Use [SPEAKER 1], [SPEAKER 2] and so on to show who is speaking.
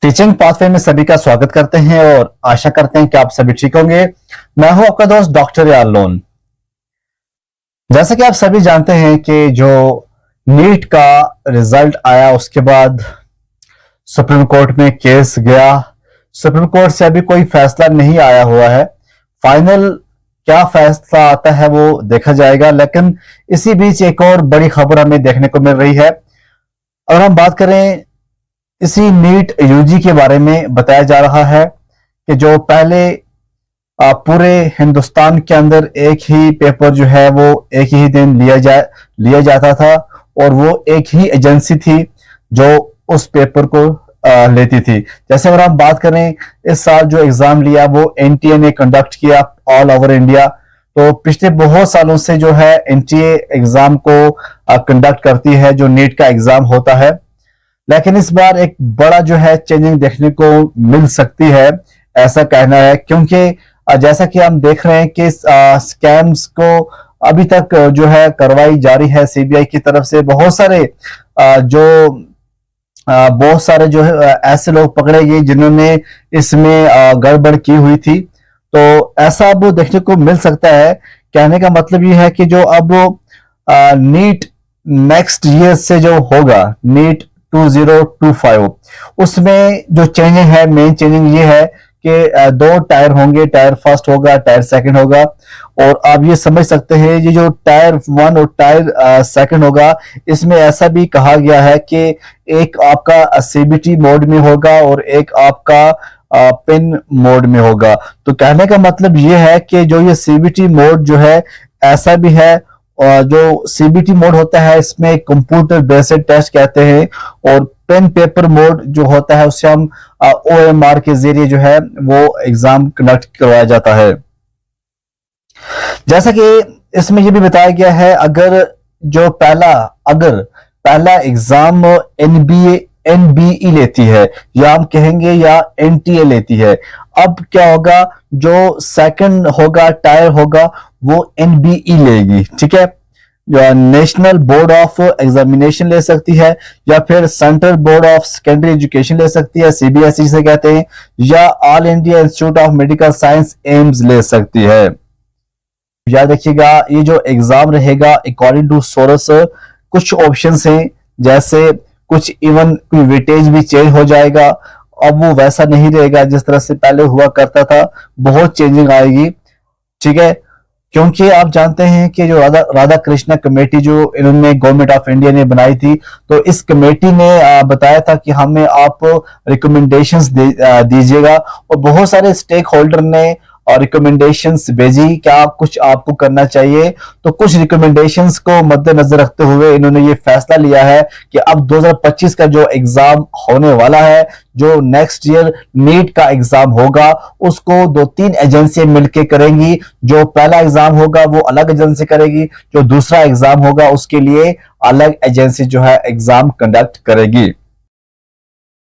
[SPEAKER 1] Teaching pathway में सभी का स्वागत करते हैं और आशा करते हैं कि आप सभी ठीक होंगे। मैं हूं आपका दोस्त डॉक्टर यार लोन। जैसा कि आप सभी जानते हैं कि जो नीट का रिजल्ट आया उसके बाद सुप्रीम कोर्ट में केस गया। सुप्रीम कोर्ट से अभी कोई फैसला नहीं आया हुआ है। फाइनल क्या फैसला आता है वो देखा जाएगा, लेकिन इसी बीच एक और बड़ी खबर हमें देखने को मिल रही है। अगर हम बात करें इसी नीट यूजी के बारे में, बताया जा रहा है कि जो पहले पूरे हिंदुस्तान के अंदर एक ही पेपर जो है वो एक ही दिन लिया जाता था और वो एक ही एजेंसी थी जो उस पेपर को लेती थी। जैसे अगर हम बात करें इस साल जो एग्जाम लिया वो एनटीए ने कंडक्ट किया ऑल ओवर इंडिया। तो पिछले बहुत सालों से जो है एनटीए एग्जाम को कंडक्ट करती है जो नीट का एग्जाम होता है, लेकिन इस बार एक बड़ा जो है चेंजिंग देखने को मिल सकती है, ऐसा कहना है। क्योंकि जैसा कि हम देख रहे हैं कि स्कैम्स को अभी तक जो है कार्रवाई जारी है सीबीआई की तरफ से। बहुत सारे जो है ऐसे लोग पकड़े गए जिन्होंने इसमें गड़बड़ की हुई थी। तो ऐसा अब देखने को मिल सकता है। कहने का मतलब ये है कि जो अब नीट नेक्स्ट ईयर से जो होगा, नीट 2025, उसमें जो चेंजिंग है, मेन चेंजिंग ये है कि 2 टायर होंगे, टायर फर्स्ट होगा, टायर सेकंड होगा। और आप ये समझ सकते हैं ये जो टायर 1 और टायर सेकंड होगा, इसमें ऐसा भी कहा गया है कि एक आपका सीबीटी मोड में होगा और एक आपका पिन मोड में होगा। तो कहने का मतलब ये है कि जो ये सीबीटी मोड जो है ऐसा भी है, और जो सीबीटी मोड होता है इसमें कंप्यूटर बेस्ड टेस्ट कहते हैं, और पेन पेपर मोड जो होता है उससे हम ओएमआर के जरिए जो है वो एग्जाम कंडक्ट करवाया जाता है। जैसा कि इसमें ये भी बताया गया है, अगर पहला एग्जाम एनबीई लेती है या हम कहेंगे या एनटीए लेती है, अब क्या होगा, जो सेकंड होगा टायर होगा वो एनबीई लेगी। ठीक है, जो नेशनल बोर्ड ऑफ एग्जामिनेशन ले सकती है या फिर central board of secondary education ले सकती है, सीबीएसई से कहते हैं, या all India institute of medical science AIIMS ले सकती है। याद रखिएगा ये जो एग्जाम रहेगा अकॉर्डिंग टू सोर्स कुछ ऑप्शंस हैं, जैसे कुछ इवन कोई वेटेज भी चेंज हो जाएगा। अब वो वैसा नहीं रहेगा जिस तरह से पहले हुआ करता था, बहुत चेंजिंग आएगी। ठीक है, क्योंकि आप जानते हैं कि जो राधा कृष्णा कमेटी जो इन्होंने गवर्नमेंट ऑफ इंडिया ने बनाई थी, तो इस कमेटी ने बताया था कि हमें आप रिकमेंडेशंस दीजिएगा, और बहुत सारे स्टेक होल्डर ने रिकमेंडेशंस भेजी क्या कुछ आपको करना चाहिए। तो कुछ रिकमेंडेशंस को मद्देनजर रखते हुए इन्होंने ये फैसला लिया है कि अब 2025 का जो एग्जाम होने वाला है, जो नेक्स्ट ईयर नीट का एग्जाम होगा, उसको 2-3 एजेंसियां मिलकर करेंगी। जो पहला एग्जाम होगा वो अलग एजेंसी करेगी, जो दूसरा एग्जाम होगा उसके लिए अलग एजेंसी जो है एग्जाम कंडक्ट करेगी।